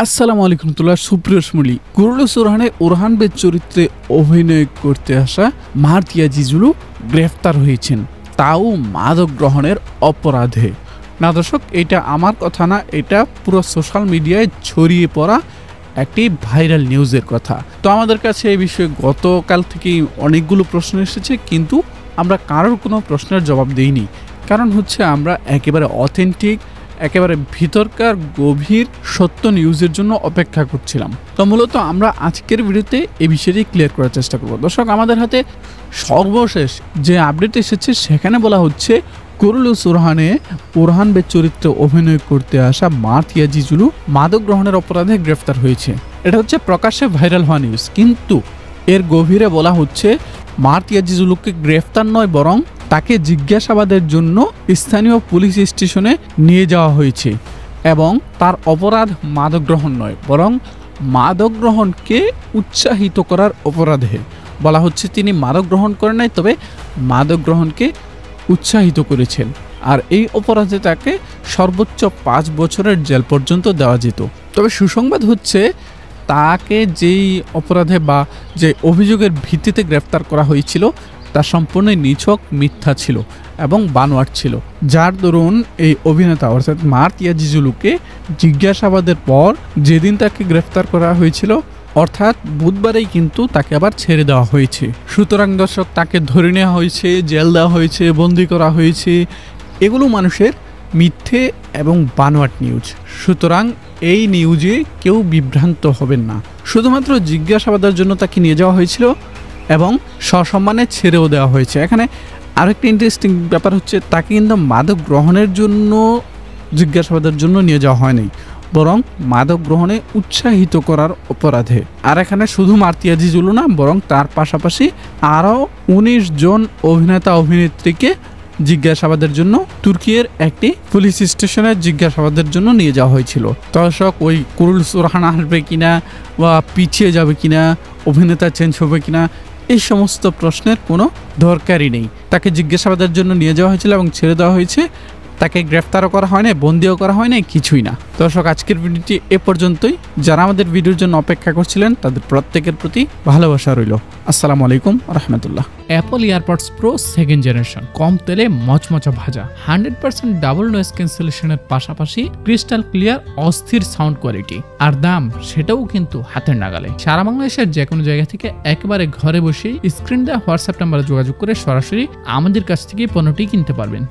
আসসালামু আলাইকুম সুপ্রিয় শুমলি কুরুলু সুরহানে ওরহান বেদ চরিত্রে অভিনয় করতে আসা মারতিয়া জিজুলু গ্রেফতার হয়েছেন, তাও মাদক গ্রহণের অপরাধে। না দর্শক, এটা আমার কথা না, এটা পুরো সোশ্যাল মিডিয়ায় ছড়িয়ে পড়া একটি ভাইরাল নিউজের কথা। তো আমাদের কাছে এই বিষয়ে গতকাল থেকেই অনেকগুলো প্রশ্ন এসেছে, কিন্তু আমরা কারোর কোনো প্রশ্নের জবাব দিইনি। কারণ হচ্ছে আমরা একেবারে অথেন্টিক, একেবারে ভিতরকার গভীর সত্য নিউজের জন্য অপেক্ষা করছিলাম। তো মূলত আমরা আজকের ভিডিওতে এই বিষয়টি ক্লিয়ার করার চেষ্টা করব। দর্শক, আমাদের হাতে সর্বশেষ যে আপডেট এসেছে সেখানে বলা হচ্ছে কুরুলু সুরহানে ওরহান বেদ চরিত্রে অভিনয় করতে আসা মারতিয়া জিজুলু মাদক গ্রহণের অপরাধে গ্রেফতার হয়েছে। এটা হচ্ছে প্রকাশ্যে ভাইরাল হওয়া নিউজ, কিন্তু এর গভীরে বলা হচ্ছে মারতিয়া জিজুলুকে গ্রেফতার নয়, বরং তাকে জিজ্ঞাসাবাদের জন্য স্থানীয় পুলিশ স্টেশনে নিয়ে যাওয়া হয়েছে এবং তার অপরাধ মাদক গ্রহণ নয়, বরং মাদক গ্রহণকে উৎসাহিত করার অপরাধে। বলা হচ্ছে তিনি মাদক গ্রহণ করেন নাই, তবে মাদক গ্রহণকে উৎসাহিত করেছেন, আর এই অপরাধে তাকে সর্বোচ্চ 5 বছরের জেল পর্যন্ত দেওয়া যেত। তবে সুসংবাদ হচ্ছে তাকে যেই অপরাধে বা যে অভিযোগের ভিত্তিতে গ্রেফতার করা হয়েছিল তা সম্পূর্ণ নিছক মিথ্যা ছিল এবং বানোয়াট ছিল, যার দরুন এই অভিনেতা অর্থাৎ মারতিয়া জিজুলুকে জিজ্ঞাসাবাদের পর যেদিন তাকে গ্রেফতার করা হয়েছিল অর্থাৎ বুধবারেই কিন্তু তাকে আবার ছেড়ে দেওয়া হয়েছে। সুতরাং দর্শক, তাকে ধরে নেওয়া হয়েছে, জেল দেওয়া হয়েছে, বন্দি করা হয়েছে, এগুলো মানুষের মিথ্যে এবং বানোয়াট নিউজ। সুতরাং এই নিউজে কেউ বিভ্রান্ত হবেন না। শুধুমাত্র জিজ্ঞাসাবাদের জন্য তাকে নিয়ে যাওয়া হয়েছিল এবং সসম্মানে ছেড়েও দেওয়া হয়েছে। এখানে আরেকটা ইন্টারেস্টিং ব্যাপার হচ্ছে তাকে কিন্তু মাদক গ্রহণের জন্য জিজ্ঞাসাবাদের জন্য নিয়ে যাওয়া হয়নি, বরং মাদক গ্রহণে উৎসাহিত করার অপরাধে। আর এখানে শুধু মারতিয়া জিজুলু না, বরং তার পাশাপাশি আরও 19 জন অভিনেতা অভিনেত্রীকে জিজ্ঞাসাবাদের জন্য তুর্কির একটি পুলিশ স্টেশনে জিজ্ঞাসাবাদের জন্য নিয়ে যাওয়া হয়েছিল। দর্শক, ওই কুরুলু সুরহান আসবে কিনা বা পিছিয়ে যাবে কিনা, অভিনেতা চেঞ্জ হবে কিনা, এই সমস্ত প্রশ্নের কোনো দরকারই নেই। তাকে জিজ্ঞাসাবাদের জন্য নিয়ে যাওয়া হয়েছিল এবং ছেড়ে দেওয়া হয়েছে। তাকে গ্রেফতারও করা হয় না, বন্দিও করা হয় না, কিছুই না। দর্শক, আজকের ভিডিওটি এ পর্যন্তই। যারা আমাদের ভিডিওর জন্য অপেক্ষা করছিলেন তাদের প্রত্যেকের প্রতি ভালোবাসা রইল। আসসালামু আলাইকুম রহমতুল্লাহ। Apple AirPods Pro 2nd generation, কম তেলে মচমচা ভাজা, 100% ডাবল নয়েজ ক্যান্সেলেশনের পাশাপাশি ক্রিস্টাল ক্লিয়ার অস্থির সাউন্ড কোয়ালিটি, আর দাম সেটাও কিন্তু হাতের নাগালে। সারা বাংলাদেশের যে কোনো জায়গা থেকে একেবারে ঘরে বসেই স্ক্রিন দেওয়া হোয়াটসঅ্যাপ নাম্বারে যোগাযোগ করে সরাসরি আমাদের কাছ থেকে পণ্যটি কিনতে পারবেন।